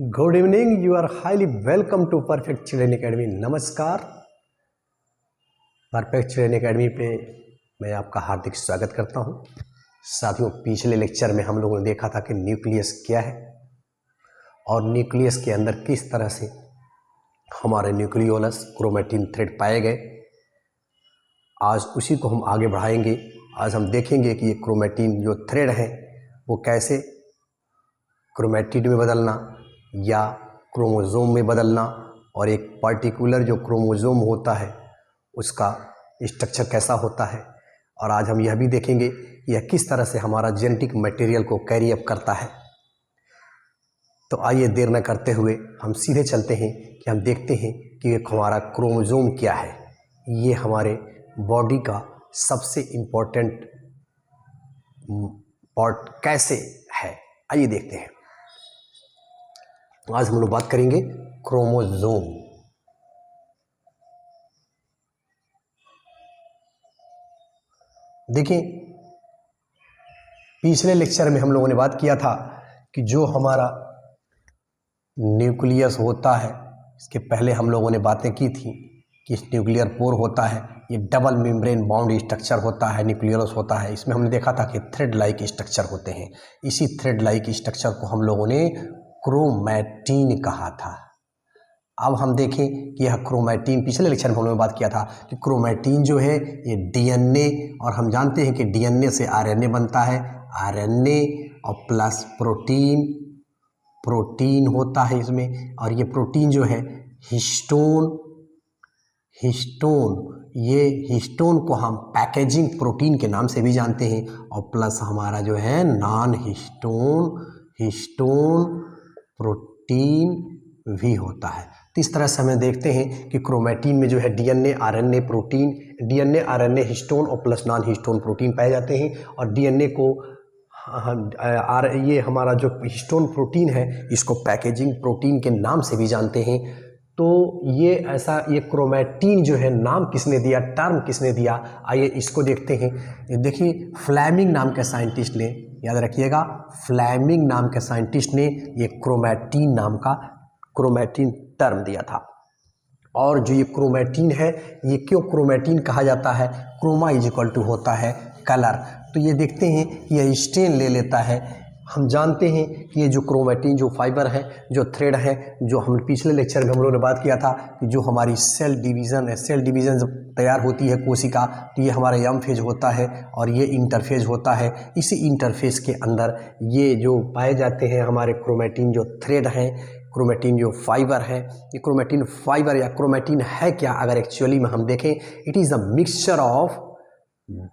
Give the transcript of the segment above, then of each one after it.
Good evening, you are highly welcome to perfect children academy. नमस्कार। Perfect children academy पे मैं आपका हार्दिक स्वागत करता हूं। साथियों, पिछले लेक्चर में हम लोगों ने देखा था कि न्यूक्लियस क्या है और न्यूक्लियस के अंदर किस तरह से हमारे न्यूक्लियोलस क्रोमेटिन थ्रेड पाए गए। आज उसी को हम आगे बढ़ाएंगे। आज हम देखेंगे कि ये क्रोमेटिन जो थ्रेड है वो कैसे क्रोमेटिड में बदलना या क्रोमोसोम में बदलना और एक पर्टिकुलर जो क्रोमोसोम होता है उसका स्ट्रक्चर कैसा होता है। और आज हम यह भी देखेंगे कि यह किस तरह से हमारा जेनेटिक मटेरियल को कैरी अप करता है। तो आइए देर न करते हुए हम सीधे चलते हैं कि हम देखते हैं कि एक हमारा क्रोमोसोम क्या है। ये हमारे बॉडी का सबसे इम्पोर्टेंट पार्ट कैसे है, आइए देखते हैं। आज हम लोग बात करेंगे क्रोमोसोम। देखिए, पिछले लेक्चर में हम लोगों ने बात किया था कि जो हमारा न्यूक्लियस होता है, इसके पहले हम लोगों ने बातें की थी कि न्यूक्लियर पोर होता है, ये डबल मेम्ब्रेन बाउंड स्ट्रक्चर होता है, न्यूक्लियस होता है। इसमें हमने देखा था कि थ्रेड लाइक स्ट्रक्चर होते हैं। इसी थ्रेड लाइक स्ट्रक्चर को हम लोगों ने क्रोमैटिन कहा था। अब हम देखें कि यह क्रोमैटिन, पिछले लेक्चर में हम लोगों ने बात किया था कि क्रोमैटिन जो है ये डीएनए, और हम जानते हैं कि डीएनए से आरएनए बनता है, आरएनए और प्लस प्रोटीन होता है इसमें। और ये प्रोटीन जो है हिस्टोन ये हिस्टोन को हम पैकेजिंग प्रोटीन के नाम से भी जानते हैं, और प्लस हमारा जो है नॉन हिस्टोन प्रोटीन भी होता है। तो इस तरह से हमें देखते हैं कि क्रोमैटिन में जो है DNA, RNA, protein, DNA, RNA, histone और प्लस नॉन हिस्टोन प्रोटीन पाए जाते हैं। और डीएनए को ये हमारा जो हिस्टोन प्रोटीन है इसको पैकेजिंग प्रोटीन के नाम से भी जानते हैं। तो ये क्रोमैटिन जो है, नाम किसने दिया, टर्म किसने दिया, आइए इसको देखते हैं। देखिए, फ्लेमिंग नाम के साइंटिस्ट ने, याद रखिएगा, फ्लेमिंग नाम के साइंटिस्ट ने ये क्रोमैटिन नाम का क्रोमैटिन टर्म दिया था। और जो ये क्रोमैटिन है, ये क्यों क्रोमैटिन कहा जाता है, क्रोमा इज इक्वल टू होता है कलर। तो ये देखते हैं कि यह स्टेन ले लेता है। हम जानते हैं कि ये जो क्रोमैटिन जो फाइबर है, जो थ्रेड है, जो हम पिछले लेक्चर में हम लोगों ने बात किया था कि जो हमारी सेल डिवीज़न है, सेल डिवीज़न जब तैयार होती है कोशिका, तो ये हमारा एम फेज होता है और ये इंटरफेज होता है। इसी इंटरफेज के अंदर ये जो पाए जाते हैं हमारे क्रोमैटिन जो थ्रेड हैं, क्रोमैटिन जो फाइबर है। ये क्रोमैटिन फाइबर या क्रोमैटिन है क्या, अगर एक्चुअली में हम देखें, it is a mixture of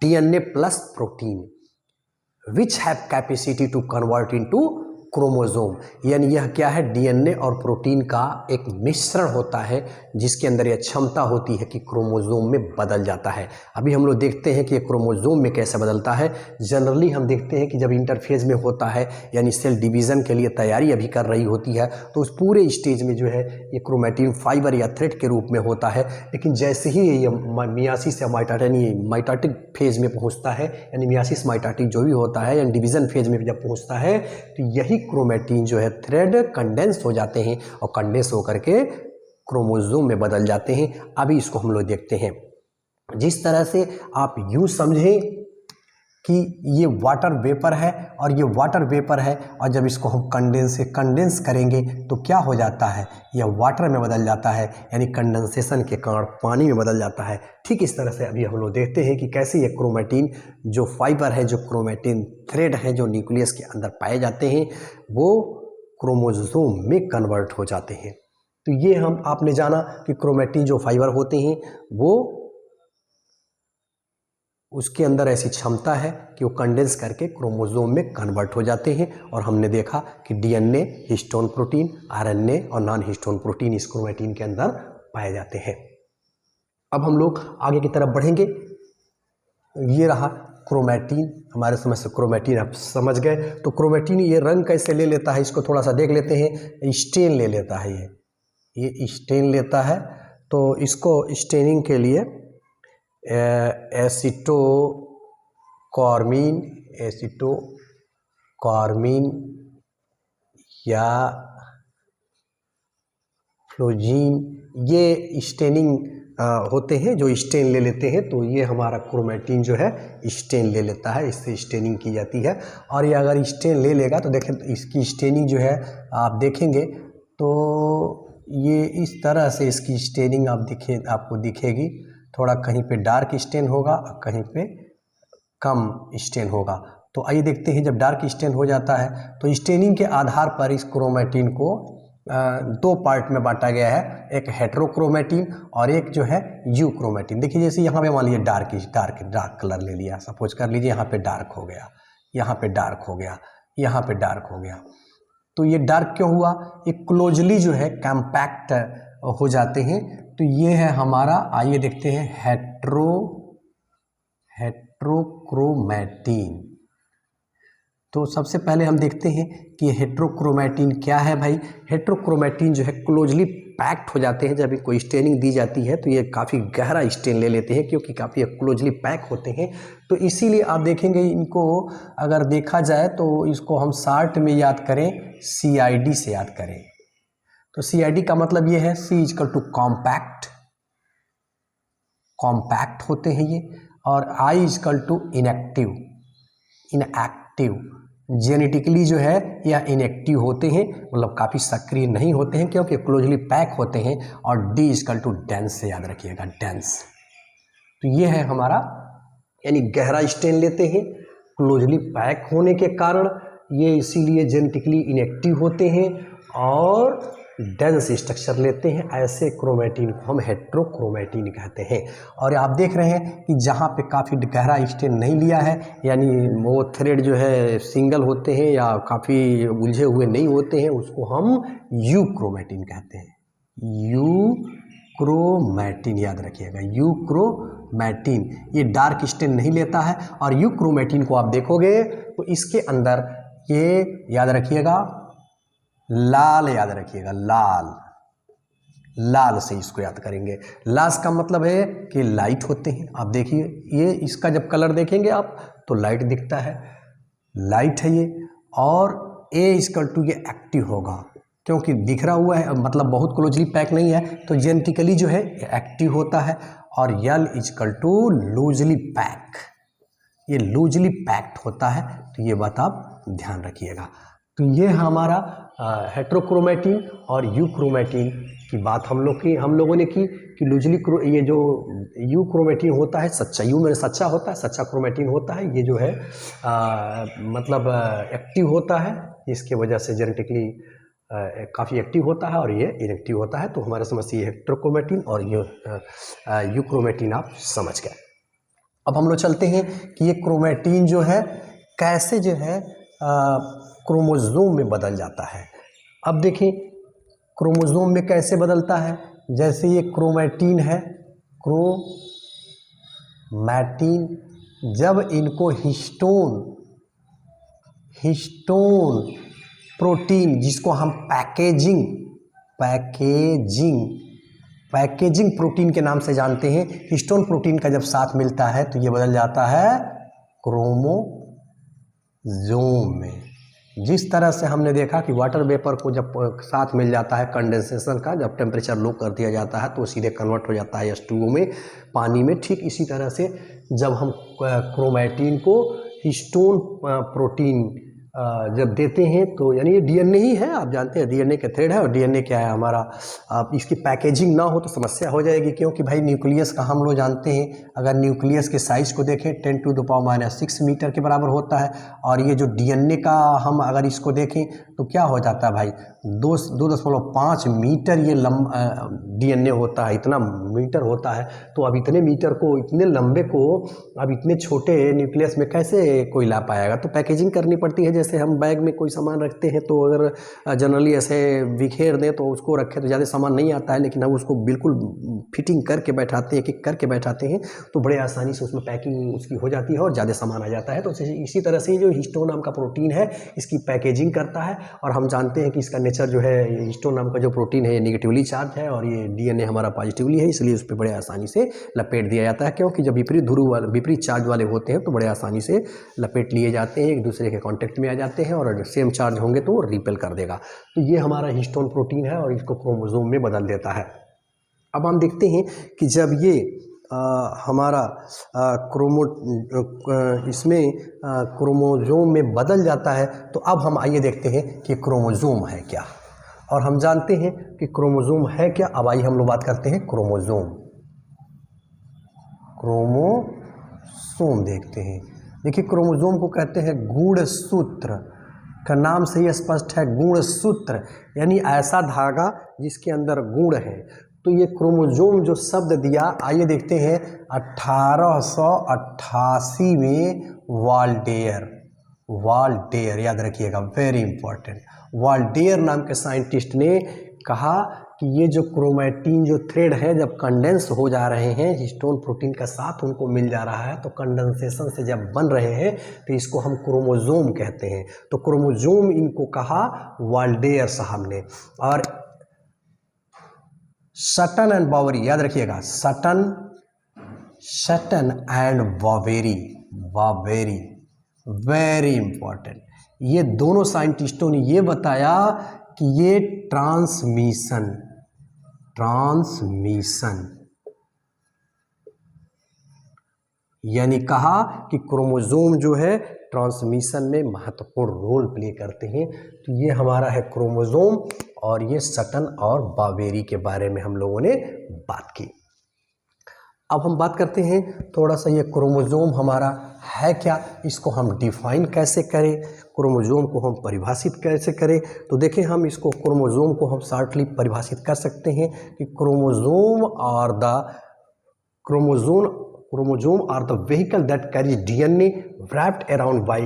DNA plus protein which have capacity to convert into chromosome. यानी यह क्या है, डीएनए और प्रोटीन का एक मिश्रण होता है जिसके अंदर यह क्षमता होती है कि क्रोमोसोम में बदल जाता है। अभी हम लोग देखते हैं कि ये क्रोमोसोम में कैसे बदलता है। जनरली हम देखते हैं कि जब इंटरफेज में होता है, यानी सेल डिवीज़न के लिए तैयारी अभी कर रही होती है, तो उस पूरे स्टेज में जो है ये क्रोमैटिन फाइबर या थ्रेड के रूप में होता है। लेकिन जैसे ही ये मियासिस या माइटोटिक फेज में पहुँचता है, यानी मियासिस माइटोटिक जो भी होता है, यानी डिवीज़न फेज में जब पहुँचता है, तो यही क्रोमैटिन जो है थ्रेड कंडेंस हो जाते हैं और कंडेंस होकर के क्रोमोसोम में बदल जाते हैं। अभी इसको हम लोग देखते हैं। जिस तरह से आप यूं समझें कि ये वाटर वेपर है और ये वाटर वेपर है, और जब इसको हम कंडेंस करेंगे तो क्या हो जाता है, यह वाटर में बदल जाता है, यानी कंडेंसेशन के कारण पानी में बदल जाता है। ठीक इस तरह से अभी हम लोग देखते हैं कि कैसे ये क्रोमैटिन जो फाइबर है, जो क्रोमैटिन थ्रेड है, जो न्यूक्लियस के अंदर पाए जाते हैं, वो क्रोमोसोम में कन्वर्ट हो जाते हैं। तो ये आपने जाना कि क्रोमैटिन जो फाइबर होते हैं वो, उसके अंदर ऐसी क्षमता है कि वो कंडेंस करके क्रोमोसोम में कन्वर्ट हो जाते हैं। और हमने देखा कि डीएनए, हिस्टोन प्रोटीन, आरएनए और नॉन हिस्टोन प्रोटीन इस क्रोमैटिन के अंदर पाए जाते हैं। अब हम लोग आगे की तरफ बढ़ेंगे। ये रहा क्रोमैटिन, हमारे समझ से क्रोमैटिन आप समझ गए। तो क्रोमैटिन ये रंग कैसे ले लेता है, इसको थोड़ा सा देख लेते हैं। स्टेन ले लेता है, ये स्टेन लेता है। तो इसको स्टेनिंग के लिए एसिटोकॉर्मिन या फ्लोजीन, ये स्टेनिंग होते हैं जो स्टेन ले लेते हैं। तो ये हमारा क्रोमेटिन जो है स्टेन ले लेता है, इससे स्टेनिंग की जाती है। और ये अगर स्टेन ले लेगा तो देखें इसकी स्टेनिंग जो है आप देखेंगे तो ये इस तरह से इसकी स्टेनिंग आपको दिखेगी। थोड़ा कहीं पे डार्क स्टेन होगा और कहीं पे कम स्टेन होगा। तो आइए देखते हैं, जब डार्क स्टेन हो जाता है तो स्टेनिंग के आधार पर इस क्रोमेटिन को दो पार्ट में बांटा गया है, एक हेट्रोक्रोमेटिन और एक जो है यू क्रोमेटिन। देखिए जैसे यहाँ पे मान लीजिए डार्क कलर ले लिया, सपोज कर लीजिए यहाँ पे डार्क हो गया, यहाँ पे डार्क हो गया, यहाँ पे डार्क हो गया। तो ये डार्क क्यों हुआ? ये क्लोजली जो है कॉम्पैक्ट हो जाते हैं। तो ये है हमारा, आइए देखते हैं हेट्रोक्रोमेटिन। तो सबसे पहले हम देखते हैं कि हेट्रोक्रोमेटिन क्या है भाई। हेट्रोक्रोमेटिन जो है क्लोजली पैक्ड हो जाते हैं। जब कोई स्टेनिंग दी जाती है तो ये काफ़ी गहरा स्टेन ले लेते हैं क्योंकि काफ़ी क्लोजली पैक होते हैं। तो इसीलिए आप देखेंगे इनको, अगर देखा जाए तो इसको हम शार्ट में याद करें, CID से याद करें। तो CID का मतलब ये है C इक्वल टू कॉम्पैक्ट होते हैं ये, और I equal to inactive. Genetically जो है या इनएक्टिव होते हैं, मतलब काफ़ी सक्रिय नहीं होते हैं क्योंकि क्लोजली पैक होते हैं। और D इक्वल टू डेंस से याद रखिएगा, डेंस। तो ये है हमारा, यानी गहरा स्टेन लेते हैं क्लोजली पैक होने के कारण, ये इसीलिए जेनेटिकली इनएक्टिव होते हैं और डेंस स्ट्रक्चर लेते हैं। ऐसे क्रोमेटिन को हम हेट्रोक्रोमेटिन कहते हैं। और आप देख रहे हैं कि जहाँ पे काफ़ी गहरा स्टेन नहीं लिया है, यानी वो थ्रेड जो है सिंगल होते हैं या काफ़ी उलझे हुए नहीं होते हैं, उसको हम यू क्रोमेटिन कहते हैं। यू क्रोमेटिन याद रखिएगा, यू क्रोमेटिन ये डार्क स्टेन नहीं लेता है। और यू क्रोमेटिन को आप देखोगे तो इसके अंदर ये याद रखिएगा, लाल याद रखिएगा, लाल से इसको याद करेंगे। लाल का मतलब है कि लाइट होते हैं। आप देखिए ये इसका जब कलर देखेंगे आप तो लाइट दिखता है, लाइट है ये। और A इक्वल टू ये एक्टिव होगा क्योंकि बिखरा हुआ है, मतलब बहुत क्लोजली पैक नहीं है, तो जेनेटिकली जो है एक्टिव होता है। और L equal to loosely pack, ये लूजली पैक्ड होता है। तो ये बात आप ध्यान रखिएगा। तो ये हमारा हेट्रोक्रोमेटिन और यू क्रोमेटिन की बात हम लोगों ने की कि लूजली ये जो यू क्रोमेटिन होता है सच्चा, यू में सच्चा होता है, सच्चा क्रोमेटिन होता है, ये जो है मतलब एक्टिव होता है, इसके वजह से जेनेटिकली काफ़ी एक्टिव होता है और ये इनएक्टिव होता है। तो हमारे समझ से ये हेट्रोक्रोमेटिन और यू क्रोमेटिन आप समझ गए। अब हम लोग चलते हैं कि ये क्रोमेटिन जो है कैसे जो है क्रोमोसोम में बदल जाता है। अब देखिए क्रोमोसोम में कैसे बदलता है। जैसे ये क्रोमेटिन है, क्रोमैटिन, जब इनको हिस्टोन प्रोटीन, जिसको हम पैकेजिंग प्रोटीन के नाम से जानते हैं, हिस्टोन प्रोटीन का जब साथ मिलता है तो ये बदल जाता है क्रोमोसोम में। जिस तरह से हमने देखा कि वाटर वेपर को जब साथ मिल जाता है कंडेंसेशन का, जब टेम्परेचर लो कर दिया जाता है तो सीधे कन्वर्ट हो जाता है H2O में, पानी में। ठीक इसी तरह से जब हम क्रोमेटिन को हिस्टोन प्रोटीन जब देते हैं तो यानी ये DNA ही है, आप जानते हैं DNA का थ्रेड है। और DNA क्या है हमारा, इसकी पैकेजिंग ना हो तो समस्या हो जाएगी क्योंकि भाई न्यूक्लियस का हम लोग जानते हैं, अगर न्यूक्लियस के साइज़ को देखें 10⁻⁻⁶ मीटर के बराबर होता है। और ये जो DNA का हम अगर इसको देखें तो क्या हो जाता है भाई, 2.5 मीटर ये DNA होता है, इतना मीटर होता है। तो अब इतने मीटर को, इतने लंबे को अब इतने छोटे न्यूक्लियस में कैसे कोई ला पाएगा। तो पैकेजिंग करनी पड़ती है। जैसे हम बैग में कोई सामान रखते हैं तो अगर जनरली ऐसे बिखेर दें तो उसको रखें तो ज़्यादा सामान नहीं आता है, लेकिन हम उसको बिल्कुल फिटिंग करके बैठाते हैं, किक करके बैठाते हैं तो बड़े आसानी से उसमें पैकिंग उसकी हो जाती है और ज़्यादा सामान आ जाता है। तो इसी तरह से जो हिस्टोन नाम का प्रोटीन है इसकी पैकेजिंग करता है और हम जानते हैं कि इसका नेचर जो है, ये हिस्टोन नाम का जो प्रोटीन है ये निगेटिवली चार्ज है और ये डीएनए हमारा पॉजिटिवली है, इसलिए उस पर बड़े आसानी से लपेट दिया जाता है, क्योंकि जब विपरीत ध्रुव वाले विपरीत चार्ज वाले होते हैं तो बड़े आसानी से लपेट लिए जाते हैं, एक दूसरे के कॉन्टेक्ट में आ जाते हैं और सेम चार्ज होंगे तो रिपेल कर देगा। तो ये हमारा हिस्टोन प्रोटीन है और इसको क्रोमोसोम में बदल देता है। अब हम देखते हैं कि जब ये हमारा इसमें क्रोमोसोम में बदल जाता है तो अब हम आइए देखते हैं कि क्रोमोसोम है क्या। और हम जानते हैं कि क्रोमोसोम है क्या। अब आइए हम लोग बात करते हैं क्रोमोसोम देखते हैं। देखिए, क्रोमोसोम को कहते हैं गुणसूत्र, का नाम से ही स्पष्ट है, गुणसूत्र यानी ऐसा धागा जिसके अंदर गुण है। तो ये क्रोमोसोम जो शब्द दिया, आइए देखते हैं 1888 में वाल्डेयर याद रखिएगा, वेरी इंपॉर्टेंट। वाल्डेयर नाम के साइंटिस्ट ने कहा कि ये जो क्रोमैटिन जो थ्रेड है जब कंडेंस हो जा रहे हैं हिस्टोन प्रोटीन का साथ उनको मिल जा रहा है, तो कंडेंसेशन से जब बन रहे हैं तो इसको हम क्रोमोसोम कहते हैं। तो क्रोमोसोम इनको कहा वाल्डेयर साहब ने। और सटन एंड बावेरी याद रखिएगा, सटन एंड बावेरी वेरी इंपॉर्टेंट। ये दोनों साइंटिस्टों ने ये बताया कि ये ट्रांसमिशन यानी कहा कि क्रोमोसोम जो है ट्रांसमिशन में महत्वपूर्ण रोल प्ले करते हैं। तो ये हमारा है क्रोमोसोम और ये सटन और बावेरी के बारे में हम लोगों ने बात की। अब हम बात करते हैं थोड़ा सा ये क्रोमोसोम हमारा है क्या, इसको हम डिफाइन कैसे करें, क्रोमोसोम को हम परिभाषित कैसे करें। तो देखें, हम इसको क्रोमोसोम को हम शॉर्टली परिभाषित कर सकते हैं कि chromosome are the vehicle that carries DNA wrapped around by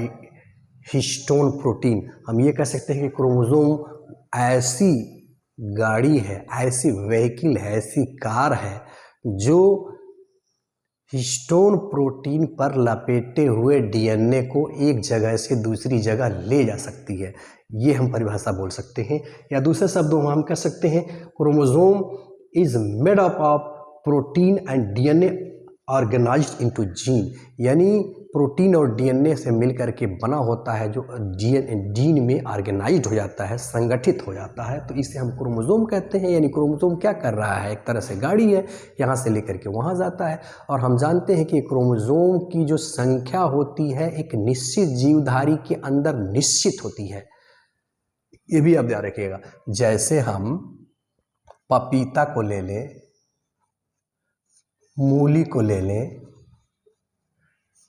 histone protein. हम ये कह सकते हैं कि क्रोमोसोम ऐसी गाड़ी है, ऐसी व्हीकल है, ऐसी कार है जो हिस्टोन प्रोटीन पर लपेटे हुए डीएनए को एक जगह से दूसरी जगह ले जा सकती है। ये हम परिभाषा बोल सकते हैं, या दूसरे शब्दों में हम कह सकते हैं chromosome is made up of protein and DNA organised into gene, यानी प्रोटीन और डीएनए से मिलकर के बना होता है, जो जीन में ऑर्गेनाइज्ड हो जाता है, संगठित हो जाता है, तो इसे हम क्रोमोसोम कहते हैं। यानी क्रोमोसोम क्या कर रहा है, एक तरह से गाड़ी है, यहाँ से लेकर के वहाँ जाता है। और हम जानते हैं कि क्रोमोसोम की जो संख्या होती है एक निश्चित जीवधारी के अंदर निश्चित होती है, ये भी आप ध्यान रखिएगा। जैसे हम पपीता को ले लें, मूली को ले लें,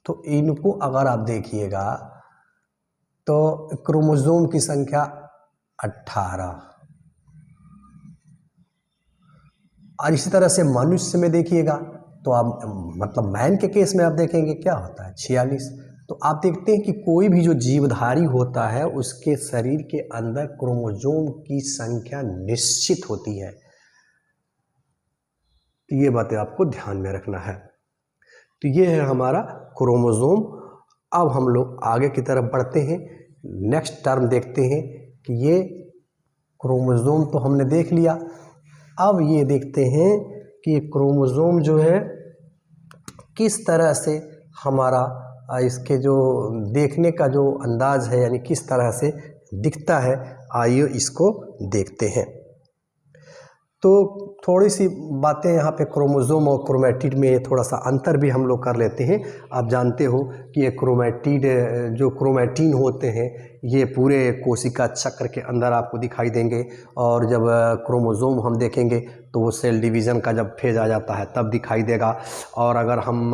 तो इनको अगर आप देखिएगा तो क्रोमोसोम की संख्या 18, और इसी तरह से मनुष्य में देखिएगा तो आप मतलब मैन के केस में आप देखेंगे क्या होता है 46। तो आप देखते हैं कि कोई भी जो जीवधारी होता है उसके शरीर के अंदर क्रोमोसोम की संख्या निश्चित होती है। तो ये बातें आपको ध्यान में रखना है। तो ये है हमारा क्रोमोसोम। अब हम लोग आगे की तरफ बढ़ते हैं, नेक्स्ट टर्म देखते हैं कि ये क्रोमोसोम तो हमने देख लिया। अब ये देखते हैं कि क्रोमोसोम जो है किस तरह से हमारा इसके जो देखने का जो अंदाज है, यानी किस तरह से दिखता है, आइए इसको देखते हैं। तो थोड़ी सी बातें यहाँ पे क्रोमोसोम और क्रोमैटिड में थोड़ा सा अंतर भी हम लोग कर लेते हैं। आप जानते हो कि ये क्रोमैटिड जो क्रोमैटिन होते हैं ये पूरे कोशिका चक्र के अंदर आपको दिखाई देंगे, और जब क्रोमोसोम हम देखेंगे तो वो सेल डिवीज़न का जब फेज आ जाता है तब दिखाई देगा। और अगर हम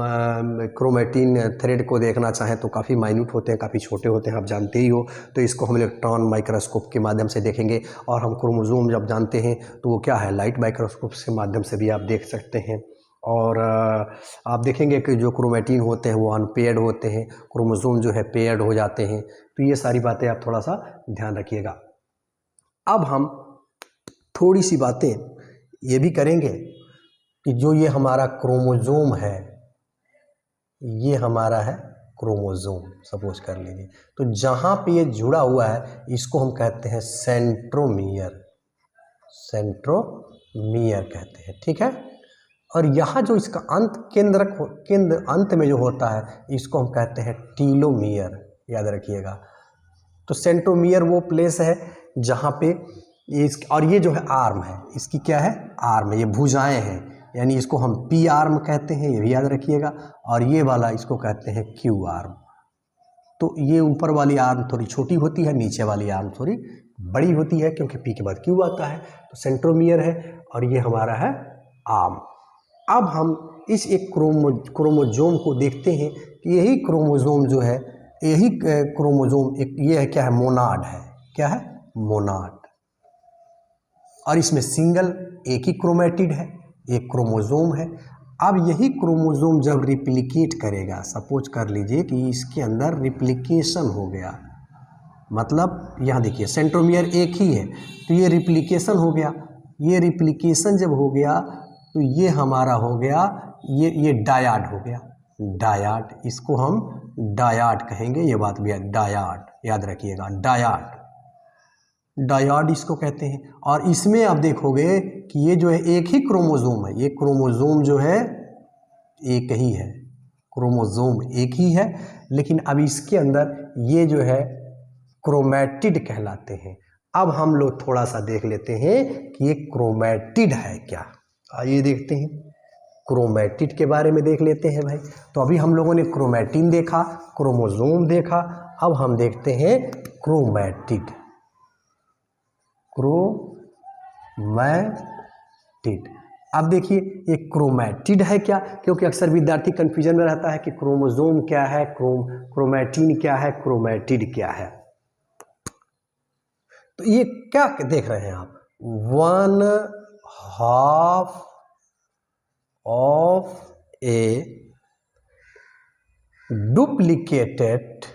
क्रोमैटिन थ्रेड को देखना चाहें तो काफ़ी माइन्यूट होते हैं, काफ़ी छोटे होते हैं, आप जानते ही हो। तो इसको हम इलेक्ट्रॉन माइक्रोस्कोप के माध्यम से देखेंगे। और हम क्रोमोसोम जब जानते हैं तो वो क्या है, लाइट माइक्रोस्कोप के माध्यम से भी आप देख सकते हैं। और आप देखेंगे कि जो क्रोमैटिन होते हैं वो अनपेयर्ड होते हैं, क्रोमोसोम जो है पेयर्ड हो जाते हैं। तो ये सारी बातें आप थोड़ा सा ध्यान रखिएगा। अब हम थोड़ी सी बातें ये भी करेंगे कि जो ये हमारा क्रोमोसोम है, ये हमारा है क्रोमोसोम सपोज कर लीजिए। तो जहाँ पे ये जुड़ा हुआ है इसको हम कहते हैं सेंट्रोमियर, सेंट्रोमियर कहते हैं, ठीक है। और यहाँ जो इसका अंत केंद्र अंत में जो होता है इसको हम कहते हैं टीलोमियर, याद रखिएगा। तो सेंट्रोमियर वो प्लेस है जहाँ पे और ये जो है आर्म है, इसकी क्या है, आर्म है, ये भुजाएं हैं, यानी इसको हम पी आर्म कहते हैं, ये भी याद रखिएगा। और ये वाला इसको कहते हैं क्यू आर्म। तो ये ऊपर वाली आर्म थोड़ी छोटी होती है, नीचे वाली आर्म थोड़ी बड़ी होती है, क्योंकि पी के बाद क्यू आता है। तो सेंट्रोमियर है और ये हमारा है आर्म। अब हम इस एक क्रोमोजोम को देखते हैं कि यही क्रोमोजोम जो है, यही क्रोमोजोम एक ये है, क्या है, मोनाड है। क्या है, मोनाड। और इसमें सिंगल एक ही क्रोमेटिड है, एक क्रोमोजोम है। अब यही क्रोमोजोम जब रिप्लिकेट करेगा, सपोज कर लीजिए कि इसके अंदर रिप्लिकेशन हो गया, मतलब यहाँ देखिए सेंट्रोमियर एक ही है, तो ये रिप्लिकेशन हो गया। ये रिप्लिकेशन जब हो गया तो ये हमारा हो गया, ये डायाड हो गया, डायाड। इसको हम डायाड कहेंगे, ये बात भी है, डायाड याद रखिएगा, डायाड, डायाड इसको कहते हैं। और इसमें आप देखोगे कि ये जो है एक ही क्रोमोजोम है, ये क्रोमोजोम जो है एक ही है, क्रोमोजोम एक ही है, लेकिन अब इसके अंदर ये जो है क्रोमैटिड कहलाते हैं। अब हम लोग थोड़ा सा देख लेते हैं कि ये क्रोमैटिड है क्या। आइए देखते हैं, क्रोमैटिड के बारे में देख लेते हैं भाई। तो अभी हम लोगों ने क्रोमैटिन देखा, क्रोमोजोम देखा, अब हम देखते हैं क्रोमैटिड। क्रोमैटिड, अब देखिए ये क्रोमैटिड है क्या, क्योंकि अक्सर विद्यार्थी कंफ्यूजन में रहता है कि क्रोमोजोम क्या है, क्रोमैटिन क्या है, क्रोमैटिड क्या है। तो ये क्या देख रहे हैं आप, 1/2 of a duplicated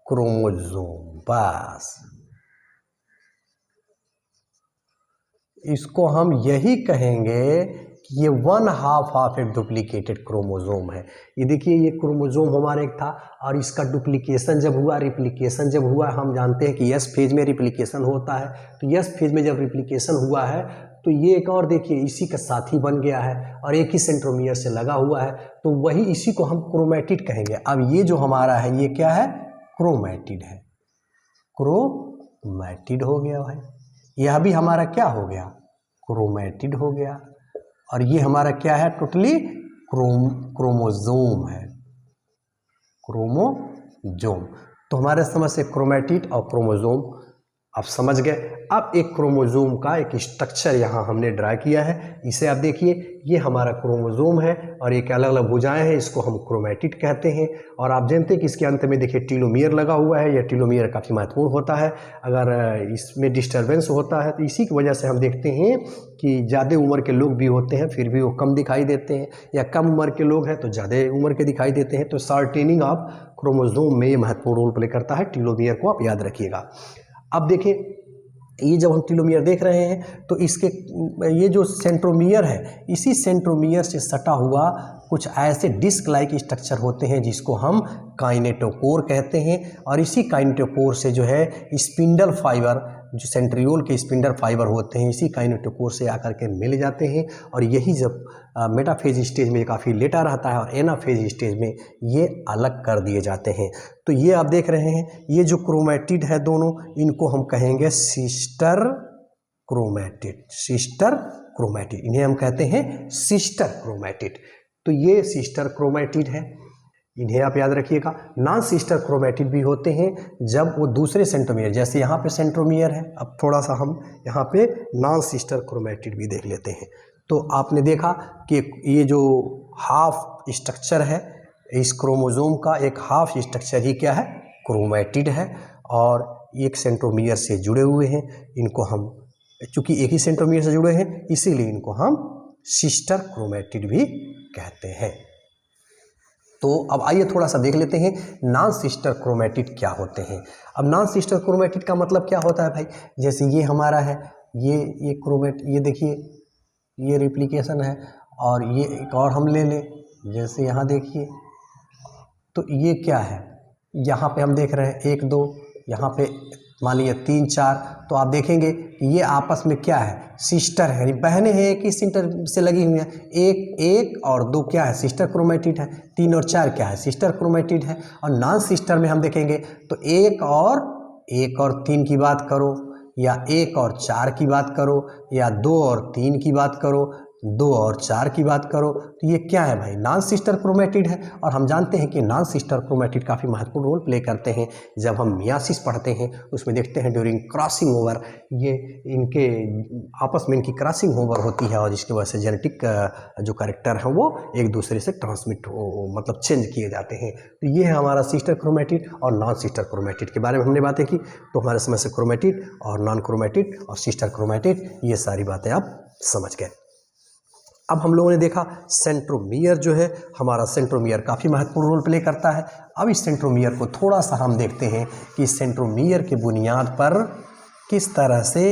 क्रोमोजोम, बस इसको हम यही कहेंगे कि ये 1/2 ऑफ ए डुप्लीकेटेड क्रोमोजोम है। ये देखिए ये क्रोमोजोम हमारे एक था और इसका डुप्लीकेशन जब हुआ, रिप्लिकेशन जब हुआ, हम जानते हैं कि एस फेज में रिप्लिकेशन होता है। तो एस फेज में जब रिप्लिकेशन हुआ है तो ये एक और देखिए इसी का साथी बन गया है और एक ही सेंट्रोमियर से लगा हुआ है, तो वही इसी को हम क्रोमैटिड कहेंगे। अब ये जो हमारा है ये क्या है, क्रोमैटिड है, क्रोमैटिड हो गया भाई। यह भी हमारा क्या हो गया, क्रोमैटिड हो गया। और ये हमारा क्या है, टोटली क्रोमोजोम है, क्रोमोजोम। तो हमारे समझ से क्रोमैटिड और क्रोमोजोम आप समझ गए। अब एक क्रोमोजोम का एक स्ट्रक्चर यहाँ हमने ड्रा किया है, इसे आप देखिए, ये हमारा क्रोमोजोम है और एक अलग अलग भुजाएं हैं, इसको हम क्रोमैटिड कहते हैं। और आप जानते हैं कि इसके अंत में देखिए टीलोमियर लगा हुआ है, यह टीलोमियर काफ़ी महत्वपूर्ण होता है। अगर इसमें डिस्टर्बेंस होता है तो इसी की वजह से हम देखते हैं कि ज़्यादा उम्र के लोग भी होते हैं फिर भी वो कम दिखाई देते हैं, या कम उम्र के लोग हैं तो ज़्यादा उम्र के दिखाई देते हैं। तो शॉर्टेनिंग ऑफ क्रोमोजोम में ये महत्वपूर्ण रोल प्ले करता है, टीलोमियर को आप याद रखिएगा। अब देखिए ये जब हम टीलोमियर देख रहे हैं तो इसके ये जो सेंट्रोमियर है, इसी सेंट्रोमियर से सटा हुआ कुछ ऐसे डिस्क लाइक स्ट्रक्चर होते हैं जिसको हम काइनेटोकोर कहते हैं। और इसी काइनेटोकोर से जो है स्पिंडल फाइबर, जो सेंट्रियोल के स्पिंडल फाइबर होते हैं, इसी काइनेटोकोर से आकर के मिल जाते हैं। और यही जब मेटाफेज स्टेज में काफ़ी लेटा रहता है और एनाफेज स्टेज में ये अलग कर दिए जाते हैं। तो ये आप देख रहे हैं, ये जो क्रोमैटिड है दोनों, इनको हम कहेंगे सिस्टर क्रोमैटिड, सिस्टर क्रोमैटिड, इन्हें हम कहते हैं सिस्टर क्रोमैटिड। तो ये सिस्टर क्रोमैटिड है, इन्हें आप याद रखिएगा। नॉन सिस्टर क्रोमैटिड भी होते हैं जब वो दूसरे सेंट्रोमियर, जैसे यहाँ पे सेंट्रोमियर है, अब थोड़ा सा हम यहाँ पे नॉन सिस्टर क्रोमैटिड भी देख लेते हैं। तो आपने देखा कि ये जो हाफ स्ट्रक्चर है इस क्रोमोजोम का, एक हाफ स्ट्रक्चर ही क्या है, क्रोमैटिड है। और एक सेंट्रोमियर से जुड़े हुए हैं, इनको हम, चूँकि एक ही सेंट्रोमियर से जुड़े हैं इसीलिए इनको हम सिस्टर क्रोमैटिड भी कहते हैं। तो अब आइए थोड़ा सा देख लेते हैं नॉन सिस्टर क्रोमैटिड क्या होते हैं। अब नॉन सिस्टर क्रोमैटिड का मतलब क्या होता है भाई, जैसे ये हमारा है, ये क्रोमैटिड, ये देखिए ये रिप्लिकेशन है, और ये एक और हम ले लें, जैसे यहाँ देखिए, तो ये क्या है, यहाँ पे हम देख रहे हैं 1 2, यहाँ पे मान लीजिए 3 4, तो आप देखेंगे कि ये आपस में क्या है, सिस्टर है, ये बहनें हैं, एक ही सिस्टर से लगी हुई हैं। 1 और 2 क्या है, सिस्टर क्रोमेटिड है। 3 और 4 क्या है, सिस्टर क्रोमेटिड है। और नॉन सिस्टर में हम देखेंगे तो 1 और 3 की बात करो, या 1 और 4 की बात करो, या 2 और 3 की बात करो, 2 और 4 की बात करो, तो ये क्या है भाई, नॉन सिस्टर क्रोमेटिड है। और हम जानते हैं कि नॉन सिस्टर क्रोमेटिड काफ़ी महत्वपूर्ण रोल प्ले करते हैं। जब हम मियासिस पढ़ते हैं उसमें देखते हैं ड्यूरिंग क्रॉसिंग ओवर, ये इनके आपस में इनकी क्रॉसिंग ओवर होती है, और जिसकी वजह से जेनेटिक जो कैरेक्टर है वो एक दूसरे से ट्रांसमिट मतलब चेंज किए जाते हैं। तो ये है हमारा सिस्टर क्रोमेटिड और नॉन सिस्टर क्रोमेटिड के बारे में हमने बातें की। तो हमारे समझ से क्रोमेटिड और नॉन क्रोमेटिड और सिस्टर क्रोमेटिड, ये सारी बातें आप समझ गए। अब हम लोगों ने देखा सेंट्रोमियर जो है हमारा, सेंट्रोमियर काफ़ी महत्वपूर्ण रोल प्ले करता है। अब इस सेंट्रोमियर को थोड़ा सा हम देखते हैं कि सेंट्रोमियर की बुनियाद पर किस तरह से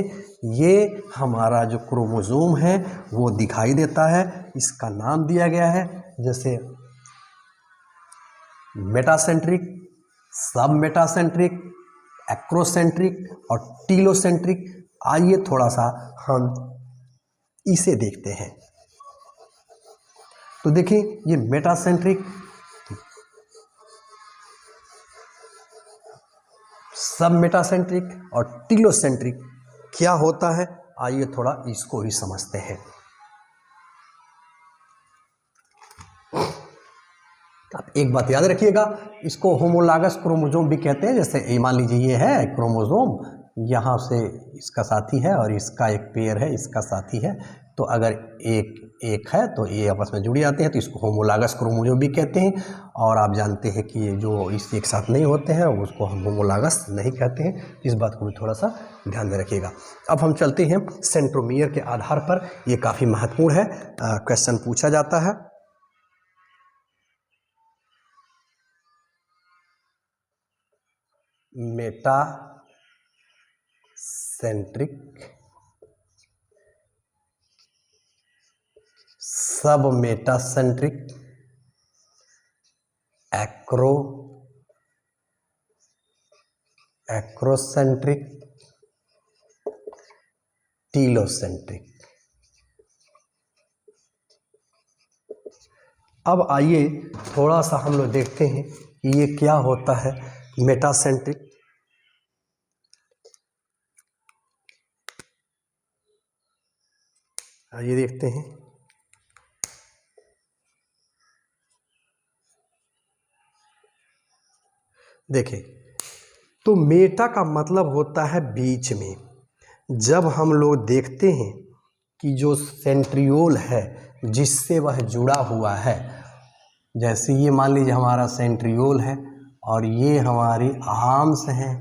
ये हमारा जो क्रोमोसोम है वो दिखाई देता है। इसका नाम दिया गया है जैसे मेटासेंट्रिक, सब मेटासेंट्रिक, एक्रोसेंट्रिक और टीलोसेंट्रिक। आइए थोड़ा सा हम इसे देखते हैं। तो देखिए ये मेटासेंट्रिक, सब मेटासेंट्रिक और टीलोसेंट्रिक क्या होता है, आइए थोड़ा इसको ही समझते हैं। आप एक बात याद रखिएगा, इसको होमोलागस क्रोमोसोम भी कहते हैं। जैसे ये मान लीजिए ये है क्रोमोसोम, यहाँ से इसका साथी है और इसका एक पेयर है, इसका साथी है। तो अगर एक है तो ये आपस में जुड़ जाते हैं, तो इसको होमोलागस क्रोमोसोम भी कहते हैं। और आप जानते हैं कि ये जो इस एक साथ नहीं होते हैं उसको हम होमोलागस नहीं कहते हैं। इस बात को भी थोड़ा सा ध्यान में रखिएगा। अब हम चलते हैं सेंट्रोमियर के आधार पर, ये काफ़ी महत्वपूर्ण है, क्वेश्चन पूछा जाता है। मेटासेंट्रिक, सब मेटासेंट्रिक, एक्रोसेंट्रिक, टीलोसेंट्रिक। अब आइए थोड़ा सा हम लोग देखते हैं कि ये क्या होता है मेटासेंट्रिक। आइए देखते हैं। देखिए तो मेटा का मतलब होता है बीच में। जब हम लोग देखते हैं कि जो सेंट्रियोल है जिससे वह जुड़ा हुआ है, जैसे ये मान लीजिए हमारा सेंट्रियोल है और ये हमारी आर्म्स हैं,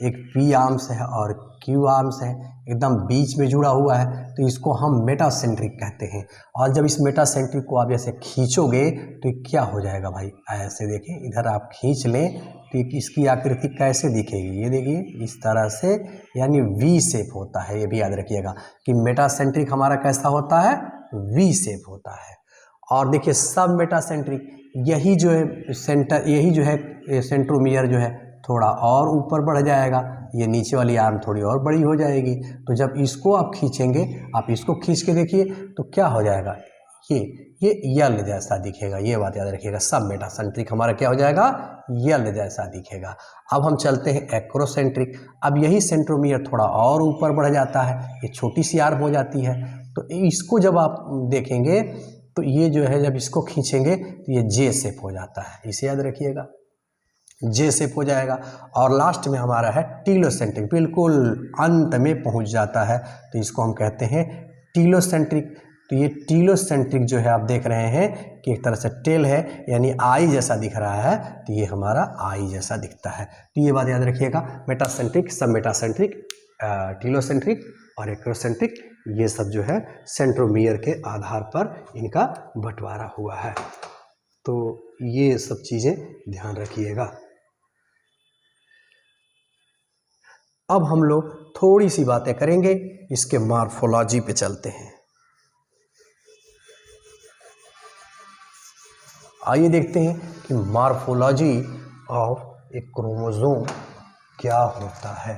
एक पी आर्म्स है और क्यू आर्म्स है, एकदम बीच में जुड़ा हुआ है, तो इसको हम मेटासेंट्रिक कहते हैं। और जब इस मेटासेंट्रिक को आप ऐसे खींचोगे तो क्या हो जाएगा भाई, ऐसे देखिए इधर आप खींच लें तो इसकी आकृति कैसे दिखेगी, ये देखिए इस तरह से, यानी वी शेप होता है। ये भी याद रखिएगा कि मेटासेंट्रिक हमारा कैसा होता है, वी शेप होता है। और देखिए सब मेटासेंट्रिक, यही जो है सेंटर, यही जो है सेंट्रोमियर जो है थोड़ा और ऊपर बढ़ जाएगा, ये नीचे वाली आर्म थोड़ी और बड़ी हो जाएगी। तो जब इसको आप खींचेंगे, आप इसको खींच के देखिए तो क्या हो जाएगा, ये यल जैसा दिखेगा। ये बात याद रखिएगा, सब मेटासेंट्रिक हमारा क्या हो जाएगा, यल जैसा दिखेगा। अब हम चलते हैं एक्रोसेंट्रिक। अब यही सेंट्रोमियर थोड़ा और ऊपर बढ़ जाता है, ये छोटी सी आर्म हो जाती है। तो इसको जब आप देखेंगे तो ये जो है जब इसको खींचेंगे तो ये जे शेप हो जाता है, इसे याद रखिएगा, जे शेप हो जाएगा। और लास्ट में हमारा है टीलोसेंट्रिक, बिल्कुल अंत में पहुंच जाता है, तो इसको हम कहते हैं टीलोसेंट्रिक। तो ये टीलोसेंट्रिक जो है आप देख रहे हैं कि एक तरह से टेल है, यानी आई जैसा दिख रहा है, तो ये हमारा आई जैसा दिखता है। तो ये बात याद रखिएगा, मेटासेंट्रिक, सब मेटासेंट्रिक, टीलोसेंट्रिक और एक्रोसेंट्रिक, ये सब जो है सेंट्रोमियर के आधार पर इनका बंटवारा हुआ है। तो ये सब चीज़ें ध्यान रखिएगा। अब हम लोग थोड़ी सी बातें करेंगे, इसके मॉर्फोलॉजी पे चलते हैं। आइए देखते हैं कि मॉर्फोलॉजी ऑफ एक क्रोमोसोम क्या होता है।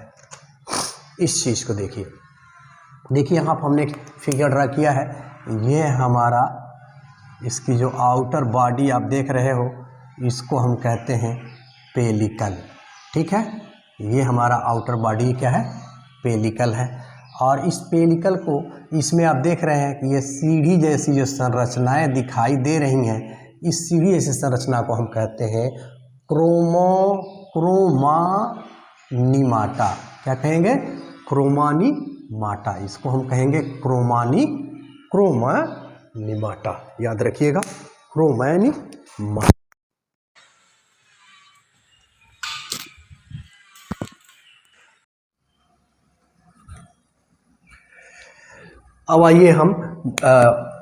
इस चीज़ को देखिए, यहाँ पर हमने एक फिगर ड्रा किया है। ये हमारा इसकी जो आउटर बॉडी आप देख रहे हो, इसको हम कहते हैं पेलिकल। ठीक है, ये हमारा आउटर बॉडी क्या है, पेलिकल है। और इस पेलिकल को, इसमें आप देख रहे हैं कि ये सीढ़ी जैसी जो संरचनाएं दिखाई दे रही हैं, इस सीढ़ी जैसी संरचना को हम कहते हैं क्रोमानिमाटा। क्या कहेंगे, क्रोमानिमाटा। इसको हम कहेंगे क्रोमानिमाटा। याद रखिएगा, क्रोमानिमाटा। अब आइए हम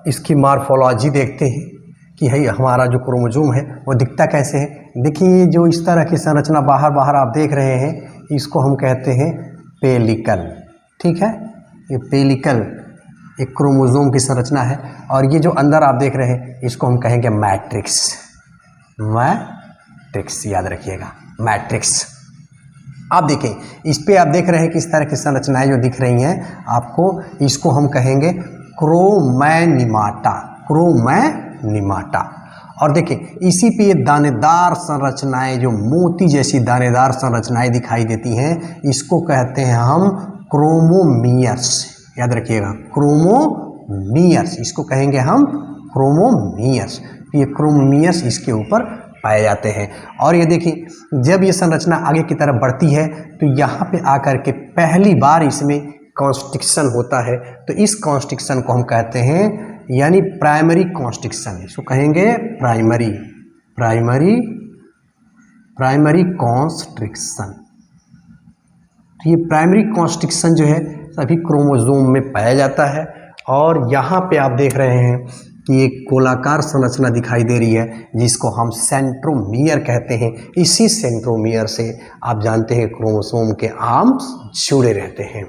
इसकी मॉर्फोलॉजी देखते हैं कि है हमारा जो क्रोमोसोम है वो दिखता कैसे है। देखिए, जो इस तरह की संरचना बाहर आप देख रहे हैं, इसको हम कहते हैं पेलिकल। ठीक है, ये पेलिकल एक क्रोमोसोम की संरचना है। और ये जो अंदर आप देख रहे हैं, इसको हम कहेंगे मैट्रिक्स। मैट्रिक्स याद रखिएगा, मैट्रिक्स। आप देखें, इस पे आप देख रहे हैं कि इस तरह की संरचनाएं जो दिख रही हैं आपको, इसको हम कहेंगे क्रोमैनिमाटा। क्रोमैनिमाटा। और देखें, इसी पे ये दानेदार संरचनाएं, जो मोती जैसी दानेदार संरचनाएं दिखाई देती हैं, इसको कहते हैं हम क्रोमोमियर्स। याद रखिएगा, क्रोमोमियर्स, इसको कहेंगे हम क्रोमोमियर्स। ये क्रोमोमियर्स इसके ऊपर पाए जाते हैं। और ये देखिए, जब ये संरचना आगे की तरफ बढ़ती है तो यहाँ पे आकर के पहली बार इसमें कॉन्स्ट्रिक्शन होता है। तो इस कॉन्स्ट्रिक्शन को हम कहते हैं, यानी प्राइमरी कॉन्स्ट्रिक्शन। इसको कहेंगे प्राइमरी कॉन्स्ट्रिक्शन। तो ये प्राइमरी कॉन्स्ट्रिक्शन जो है सभी क्रोमोसोम में पाया जाता है। और यहाँ पे आप देख रहे हैं कि एक गोलाकार संरचना दिखाई दे रही है, जिसको हम सेंट्रोमियर कहते हैं। इसी सेंट्रोमियर से आप जानते हैं क्रोमोसोम के आर्म्स जुड़े रहते हैं।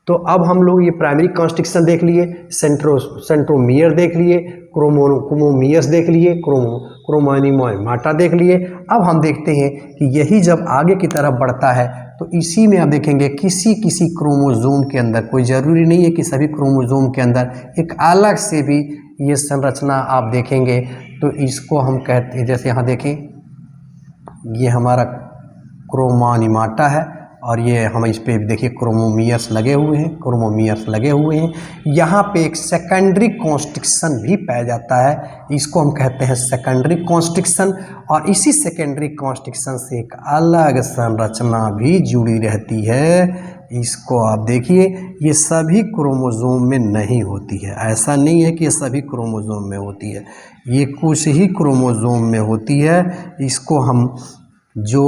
तो अब हम लोग ये प्राइमरी कॉन्स्ट्रिक्शन देख लिए, सेंट्रोमियर देख लिए, क्रोमोमियर्स देख लिए, क्रोमैनिमाटा देख लिए। अब हम देखते हैं कि यही जब आगे की तरफ बढ़ता है तो इसी में आप देखेंगे किसी क्रोमोसोम के अंदर, कोई ज़रूरी नहीं है कि सभी क्रोमोसोम के अंदर, एक अलग से भी ये संरचना आप देखेंगे। तो इसको हम कहते हैं, जैसे यहाँ देखें, ये हमारा क्रोमैनिमाटा है और ये हम इस पे देखिए क्रोमोमियर्स लगे हुए हैं। यहाँ पे एक सेकेंडरी कॉन्स्ट्रिक्शन भी पाया जाता है, इसको हम कहते हैं सेकेंडरी कॉन्स्ट्रिक्शन। और इसी सेकेंडरी कॉन्स्ट्रिक्शन से एक अलग संरचना भी जुड़ी रहती है। इसको आप देखिए, ये सभी क्रोमोसोम में नहीं होती है। ऐसा नहीं है कि ये सभी क्रोमोसोम में होती है, ये कुछ ही क्रोमोसोम में होती है। इसको हम, जो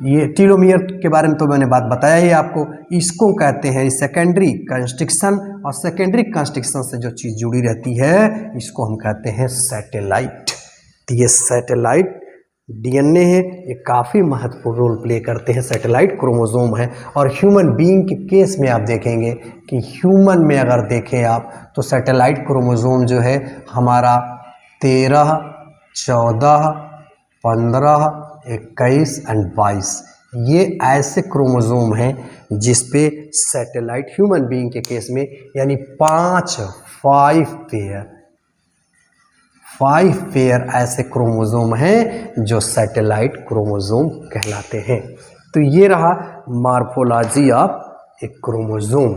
ये टीलोमियर के बारे में तो मैंने बात बताया ही आपको, इसको कहते हैं सेकेंडरी कंस्ट्रिक्शन। और सेकेंडरी कंस्ट्रिक्शन से जो चीज़ जुड़ी रहती है, इसको हम कहते हैं सैटेलाइट। तो ये सैटेलाइट डीएनए है, ये काफ़ी महत्वपूर्ण रोल प्ले करते हैं। सैटेलाइट क्रोमोसोम है। और ह्यूमन बीइंग के केस में आप देखेंगे कि ह्यूमन में अगर देखें आप, तो सैटेलाइट क्रोमोसोम जो है हमारा 13, 14, 15, 21 और 22, ये ऐसे क्रोमोसोम हैं जिस पे सैटेलाइट, ह्यूमन बीइंग के केस में, यानी 5 पेयर ऐसे क्रोमोसोम हैं जो सैटेलाइट क्रोमोसोम कहलाते हैं। तो ये रहा मॉर्फोलॉजी ऑफ एक क्रोमोसोम।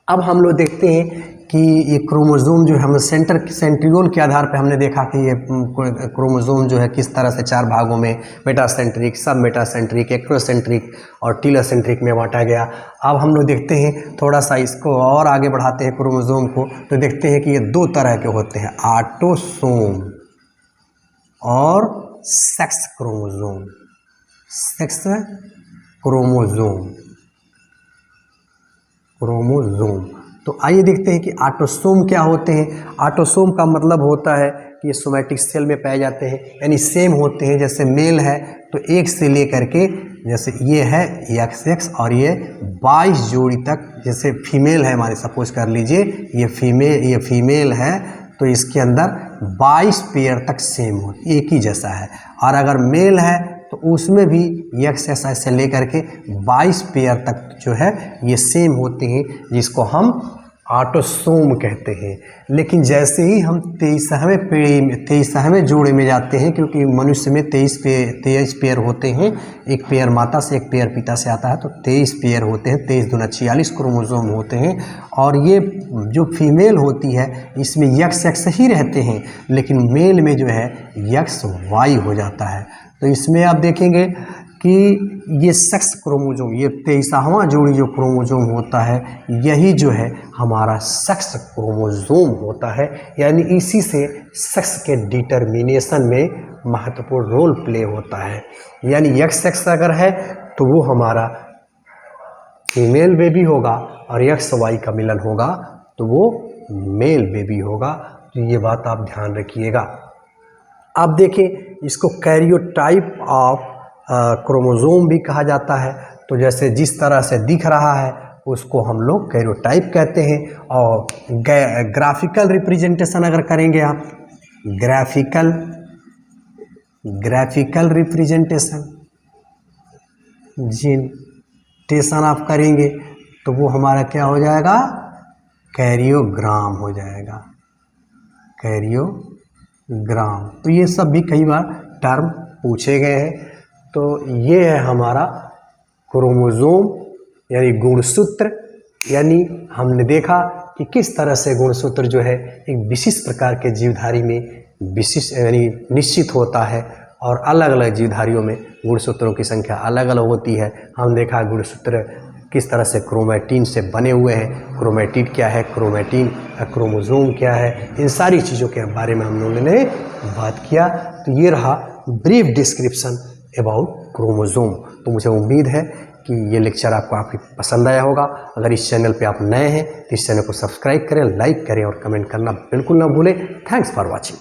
अब हम लोग देखते हैं कि ये क्रोमोसोम जो है, हम सेंट्रियोल के आधार पर हमने देखा कि ये क्रोमोसोम जो है किस तरह से 4 भागों में, मेटासेंट्रिक, सब मेटासेंट्रिक, एक्रोसेंट्रिक और टीलोसेंट्रिक में बांटा गया। अब हम लोग देखते हैं, थोड़ा सा इसको और आगे बढ़ाते हैं क्रोमोसोम को, तो देखते हैं कि ये 2 तरह के होते हैं, ऑटोसोम और सेक्स क्रोमोसोम। Sex chromosome. तो आइए देखते हैं कि ऑटोसोम क्या होते हैं। ऑटोसोम का मतलब होता है कि ये सोमैटिक सेल में पाए जाते हैं, यानी सेम होते हैं। जैसे मेल है तो 1 से लेकर के, जैसे ये है XX और ये 22 जोड़ी तक। जैसे फीमेल है हमारी, सपोज कर लीजिए ये फीमेल है, तो इसके अंदर 22 पेयर तक सेम हो, एक ही जैसा है। और अगर मेल है तो उसमें भी XSI से लेकर के 22 पेयर तक जो है ये सेम होते हैं, जिसको हम ऑटोसोम कहते हैं। लेकिन जैसे ही हम 23वें जोड़े में जाते हैं, क्योंकि मनुष्य में 23 पेयर होते हैं, एक पेयर माता से एक पेयर पिता से आता है, तो 23 पेयर होते हैं, 23 दूना 46 क्रोमोसोम होते हैं। और ये जो फीमेल होती है इसमें XX ही रहते हैं, लेकिन मेल में जो है XY हो जाता है। तो इसमें आप देखेंगे कि ये सेक्स क्रोमोसोम, ये 23वां जोड़ी जो क्रोमोसोम होता है, यही जो है हमारा सेक्स क्रोमोसोम होता है। यानी इसी से सेक्स के डिटर्मिनेशन में महत्वपूर्ण रोल प्ले होता है। यानी XX अगर है तो वो हमारा फीमेल बेबी होगा, और XY का मिलन होगा तो वो मेल बेबी होगा। तो ये बात आप ध्यान रखिएगा। अब देखें, इसको कैरियोटाइप ऑफ क्रोमोसोम भी कहा जाता है। तो जैसे जिस तरह से दिख रहा है उसको हम लोग कैरियोटाइप कहते हैं। और ग्राफिकल रिप्रेजेंटेशन अगर करेंगे आप, ग्राफिकल रिप्रेजेंटेशन जीनटेशन आप करेंगे तो वो हमारा क्या हो जाएगा, कैरियोग्राम हो जाएगा, कैरियोग्राम। तो ये सब भी कई बार टर्म पूछे गए हैं। तो ये है हमारा क्रोमोसोम यानी गुणसूत्र। यानी हमने देखा कि किस तरह से गुणसूत्र जो है एक विशिष्ट प्रकार के जीवधारी में विशिष्ट यानी निश्चित होता है, और अलग अलग जीवधारियों में गुणसूत्रों की संख्या अलग अलग होती है। हम देखा गुणसूत्र किस तरह से क्रोमैटिन से बने हुए हैं, क्रोमैटिड क्या है, क्रोमैटिन क्रोमोसोम क्या है, इन सारी चीज़ों के बारे में हम लोगों ने बात किया। तो ये रहा ब्रीफ डिस्क्रिप्शन अबाउट क्रोमोसोम। तो मुझे उम्मीद है कि ये लेक्चर आपको काफ़ी पसंद आया होगा। अगर इस चैनल पे आप नए हैं तो इस चैनल को सब्सक्राइब करें, लाइक करें और कमेंट करना बिल्कुल ना भूलें। Thanks for watching.